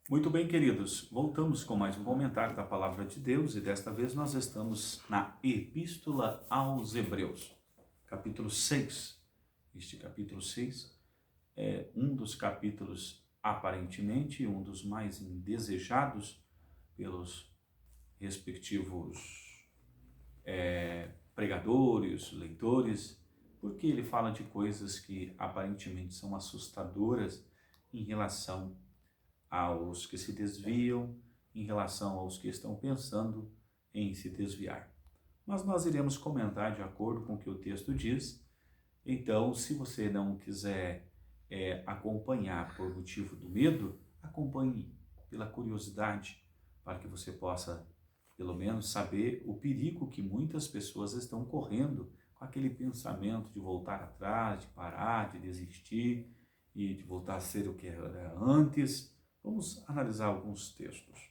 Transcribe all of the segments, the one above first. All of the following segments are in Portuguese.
Muito bem, queridos. Voltamos com mais um comentário da Palavra de Deus e desta vez nós estamos na Epístola aos Hebreus, capítulo 6. Este capítulo 6 é um dos capítulos, aparentemente, um dos mais indesejados pelos respectivos pregadores, leitores, porque ele fala de coisas que aparentemente são assustadoras em relação aos que se desviam, em relação aos que estão pensando em se desviar. Mas nós iremos comentar de acordo com o que o texto diz. Então, se você não quiser acompanhar por motivo do medo, acompanhe pela curiosidade, para que você possa, pelo menos, saber o perigo que muitas pessoas estão correndo com aquele pensamento de voltar atrás, de parar, de desistir e de voltar a ser o que era antes. Vamos analisar alguns textos.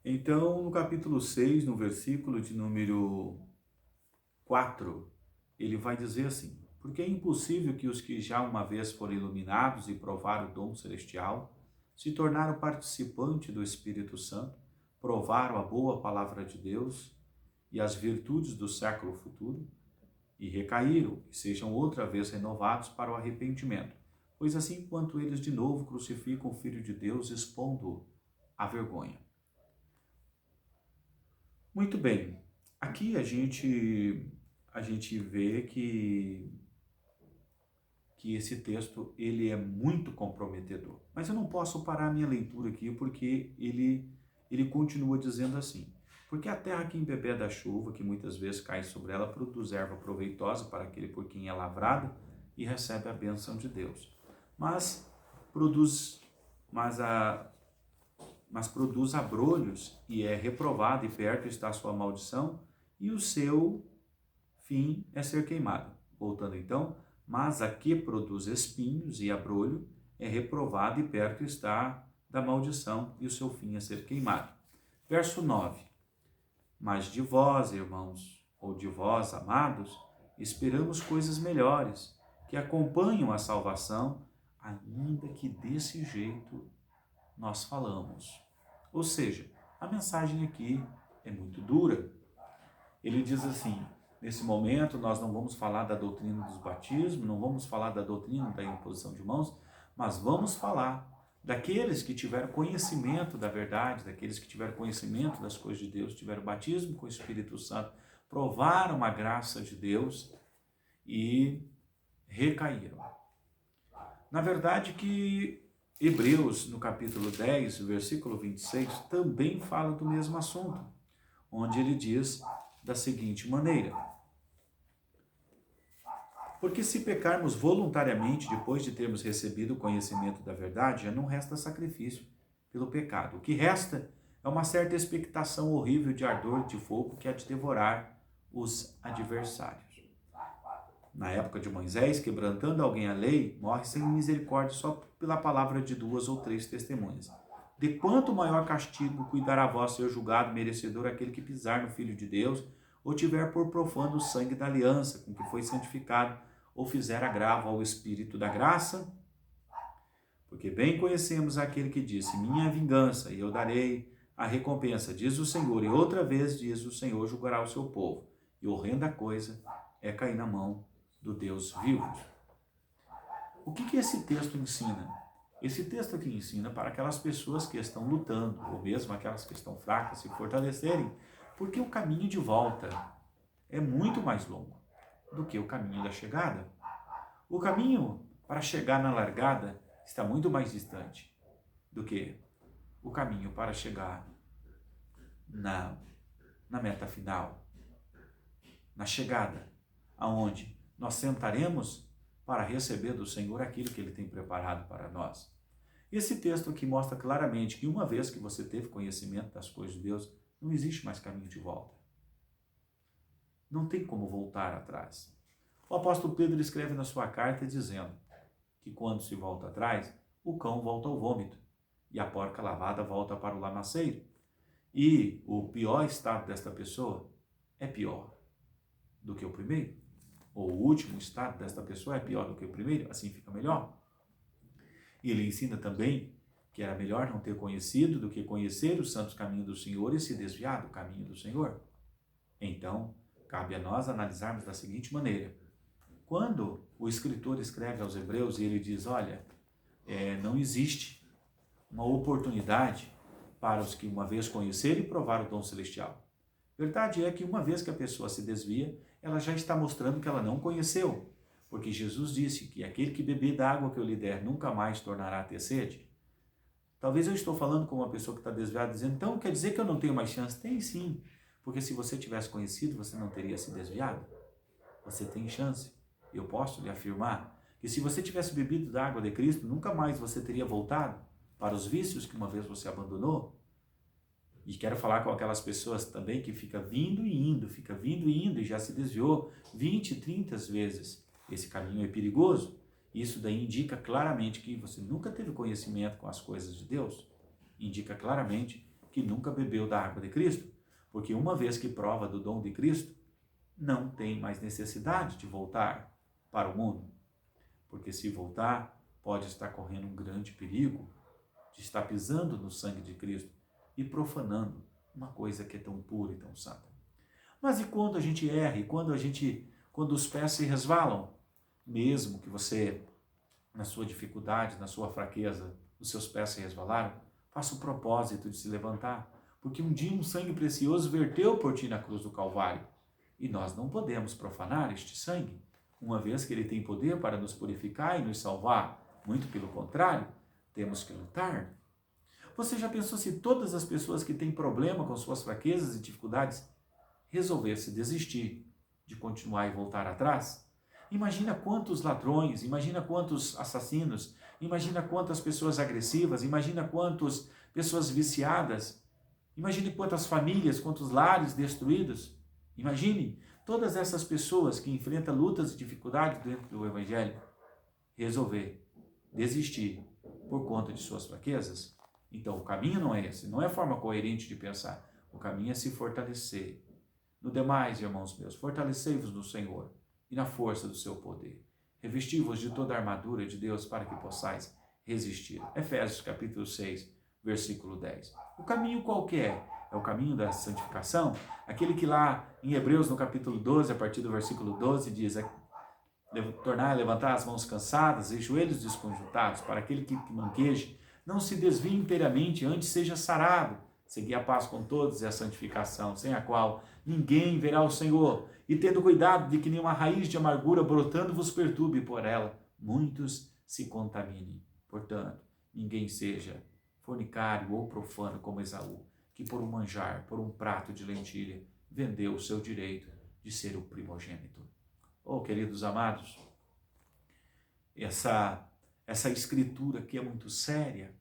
Então, no capítulo 6, no versículo de número 4, ele vai dizer assim: porque é impossível que os que já uma vez foram iluminados e provaram o dom celestial, se tornaram participantes do Espírito Santo, provaram a boa palavra de Deus e as virtudes do século futuro, e recaíram, e sejam outra vez renovados para o arrependimento. Pois assim quanto eles de novo crucificam o Filho de Deus, expondo-o à vergonha. Muito bem, aqui a gente vê que esse texto ele é muito comprometedor. Mas eu não posso parar a minha leitura aqui porque ele continua dizendo assim: porque a terra que embebeda da chuva, que muitas vezes cai sobre ela, produz erva proveitosa para aquele por quem é lavrada e recebe a bênção de Deus. Mas produz, mas a mas produz abrolhos e é reprovado, e perto está a sua maldição, e o seu fim é ser queimado. Voltando então, mas a que produz espinhos e abrolho é reprovado, e perto está da maldição, e o seu fim é ser queimado. Verso 9. Mas de vós, irmãos, ou de vós, amados, esperamos coisas melhores, que acompanham a salvação, ainda que desse jeito nós falamos. Ou seja, a mensagem aqui é muito dura. Ele diz assim: nesse momento nós não vamos falar da doutrina dos batismos, não vamos falar da doutrina da imposição de mãos, mas vamos falar daqueles que tiveram conhecimento da verdade, daqueles que tiveram conhecimento das coisas de Deus, tiveram batismo com o Espírito Santo, provaram a graça de Deus e recaíram. Na verdade que Hebreus, no capítulo 10, versículo 26, também fala do mesmo assunto, onde ele diz da seguinte maneira: porque se pecarmos voluntariamente depois de termos recebido o conhecimento da verdade, já não resta sacrifício pelo pecado. O que resta é uma certa expectação horrível de ardor de fogo que há de devorar os adversários. Na época de Moisés, quebrantando alguém a lei, morre sem misericórdia só pela palavra de 2 ou 3 testemunhas. De quanto maior castigo cuidará vós ser julgado merecedor aquele que pisar no Filho de Deus, ou tiver por profano o sangue da aliança com que foi santificado, ou fizer agravo ao Espírito da graça? Porque bem conhecemos aquele que disse: minha vingança, e eu darei a recompensa, diz o Senhor. E outra vez diz o Senhor, julgará o seu povo. E horrenda coisa é cair na mão do Deus vivo. O que esse texto ensina? Esse texto aqui ensina para aquelas pessoas que estão lutando, ou mesmo aquelas que estão fracas, se fortalecerem, porque o caminho de volta é muito mais longo do que o caminho da chegada. O caminho para chegar na largada está muito mais distante do que o caminho para chegar na meta final, na chegada, aonde nós sentaremos para receber do Senhor aquilo que Ele tem preparado para nós. Esse texto aqui mostra claramente que uma vez que você teve conhecimento das coisas de Deus, não existe mais caminho de volta. Não tem como voltar atrás. O apóstolo Pedro escreve na sua carta dizendo que quando se volta atrás, o cão volta ao vômito e a porca lavada volta para o lamaceiro. E o pior estado desta pessoa é pior do que o primeiro. Ou o último estado desta pessoa é pior do que o primeiro, assim fica melhor. E ele ensina também que era melhor não ter conhecido do que conhecer os santos caminhos do Senhor e se desviar do caminho do Senhor. Então, cabe a nós analisarmos da seguinte maneira: quando o escritor escreve aos Hebreus e ele diz, olha, não existe uma oportunidade para os que uma vez conheceram e provaram o dom celestial. Verdade é que uma vez que a pessoa se desvia, ela já está mostrando que ela não conheceu, porque Jesus disse que aquele que beber da água que eu lhe der nunca mais tornará a ter sede. Talvez eu estou falando com uma pessoa que está desviada, dizendo, então quer dizer que eu não tenho mais chance? Tem sim, porque se você tivesse conhecido, você não teria se desviado. Você tem chance. Eu posso lhe afirmar que se você tivesse bebido da água de Cristo, nunca mais você teria voltado para os vícios que uma vez você abandonou. E quero falar com aquelas pessoas também que fica vindo e indo e já se desviou 20, 30 vezes. Esse caminho é perigoso. Isso daí indica claramente que você nunca teve conhecimento com as coisas de Deus. Indica claramente que nunca bebeu da água de Cristo. Porque uma vez que prova do dom de Cristo, não tem mais necessidade de voltar para o mundo. Porque se voltar, pode estar correndo um grande perigo de estar pisando no sangue de Cristo e profanando uma coisa que é tão pura e tão santa. Mas e quando a gente erra? E quando os pés se resvalam? Mesmo que você, na sua dificuldade, na sua fraqueza, os seus pés se resvalaram, faça o propósito de se levantar, porque um dia um sangue precioso verteu por ti na cruz do Calvário, e nós não podemos profanar este sangue, uma vez que ele tem poder para nos purificar e nos salvar. Muito pelo contrário, temos que lutar. Você já pensou se todas as pessoas que têm problema com suas fraquezas e dificuldades resolvessem desistir de continuar e voltar atrás? Imagina quantos ladrões, imagina quantos assassinos, imagina quantas pessoas agressivas, imagina quantas pessoas viciadas, imagine quantas famílias, quantos lares destruídos. Imagine todas essas pessoas que enfrentam lutas e dificuldades dentro do Evangelho resolver desistir por conta de suas fraquezas. Então o caminho não é esse, não é a forma coerente de pensar. O caminho é se fortalecer. No demais, irmãos meus, fortalecei-vos no Senhor e na força do seu poder. Revesti-vos de toda a armadura de Deus para que possais resistir. Efésios capítulo 6, versículo 10. O caminho qual que é? É o caminho da santificação? Aquele que lá em Hebreus, no capítulo 12, a partir do versículo 12, diz: tornar a levantar as mãos cansadas e joelhos desconjuntados, para aquele que manqueje, não se desvie inteiramente, antes seja sarado. Segui a paz com todos e a santificação, sem a qual ninguém verá o Senhor. E tendo cuidado de que nenhuma raiz de amargura brotando vos perturbe, por ela muitos se contaminem. Portanto, ninguém seja fornicário ou profano como Esaú, que por um manjar, por um prato de lentilha, vendeu o seu direito de ser o primogênito. Oh, queridos amados, essa escritura aqui é muito séria.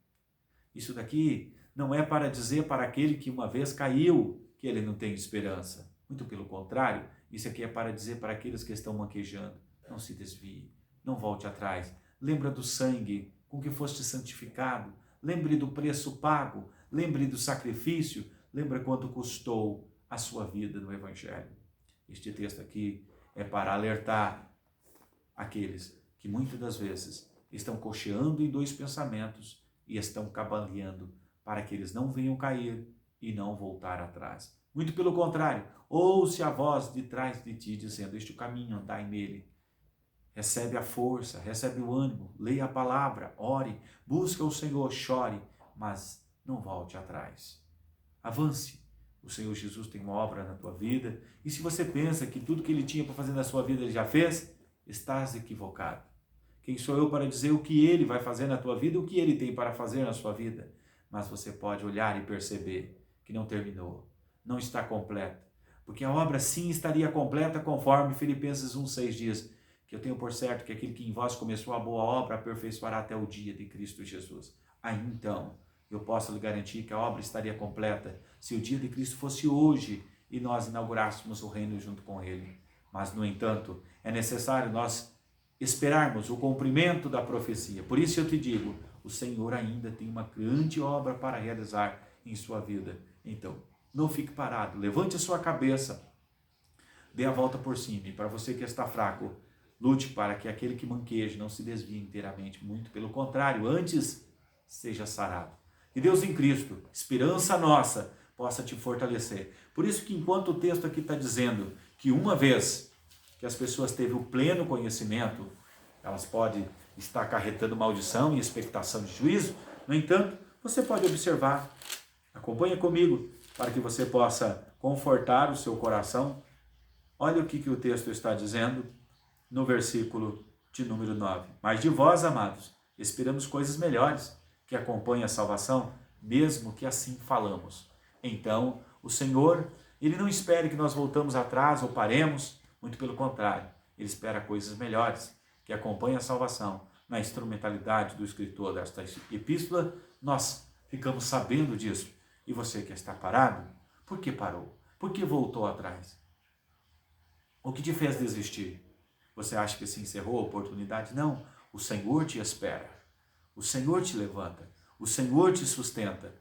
Isso daqui não é para dizer para aquele que uma vez caiu que ele não tem esperança. Muito pelo contrário, isso aqui é para dizer para aqueles que estão manquejando: não se desvie, não volte atrás. Lembra do sangue com que foste santificado. Lembre do preço pago. Lembre do sacrifício. Lembra quanto custou a sua vida no Evangelho. Este texto aqui é para alertar aqueles que muitas das vezes estão cocheando em dois pensamentos e estão cambaleando para que eles não venham cair e não voltar atrás. Muito pelo contrário, ouça a voz de trás de ti dizendo: este é o caminho, andai nele. Recebe a força, recebe o ânimo, leia a palavra, ore, busca o Senhor, chore, mas não volte atrás. Avance. O Senhor Jesus tem uma obra na tua vida, e se você pensa que tudo que Ele tinha para fazer na sua vida Ele já fez, estás equivocado. Quem sou eu para dizer o que Ele vai fazer na tua vida, o que Ele tem para fazer na sua vida? Mas você pode olhar e perceber que não terminou, não está completa, porque a obra sim estaria completa conforme Filipenses 1,6 diz, que eu tenho por certo que aquele que em vós começou a boa obra aperfeiçoará até o dia de Cristo Jesus. Aí então, eu posso lhe garantir que a obra estaria completa se o dia de Cristo fosse hoje e nós inaugurássemos o reino junto com Ele. Mas, no entanto, é necessário nós esperarmos o cumprimento da profecia. Por isso eu te digo, o Senhor ainda tem uma grande obra para realizar em sua vida. Então, não fique parado, levante a sua cabeça, dê a volta por cima. E para você que está fraco, lute para que aquele que manqueja não se desvie inteiramente. Muito pelo contrário, antes seja sarado. Que Deus em Cristo, esperança nossa, possa te fortalecer. Por isso que enquanto o texto aqui está dizendo que uma vez que as pessoas teve o pleno conhecimento, elas podem estar acarretando maldição e expectação de juízo. No entanto, você pode observar, acompanha comigo, para que você possa confortar o seu coração. Olha o que o texto está dizendo no versículo de número 9. Mas de vós, amados, esperamos coisas melhores, que acompanhem a salvação, mesmo que assim falamos. Então, o Senhor, Ele não espera que nós voltamos atrás ou paremos, muito pelo contrário, Ele espera coisas melhores, que acompanhem a salvação. Na instrumentalidade do escritor desta epístola, nós ficamos sabendo disso. E você que está parado, por que parou? Por que voltou atrás? O que te fez desistir? Você acha que se encerrou a oportunidade? Não. O Senhor te espera. O Senhor te levanta. O Senhor te sustenta.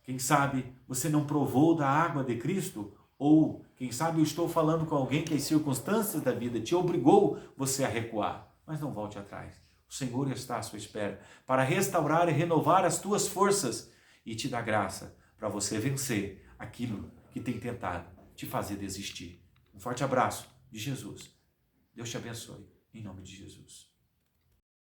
Quem sabe você não provou da água de Cristo? Ou, quem sabe eu estou falando com alguém que as circunstâncias da vida te obrigou você a recuar. Mas não volte atrás. O Senhor está à sua espera para restaurar e renovar as tuas forças e te dar graça para você vencer aquilo que tem tentado te fazer desistir. Um forte abraço de Jesus. Deus te abençoe, em nome de Jesus.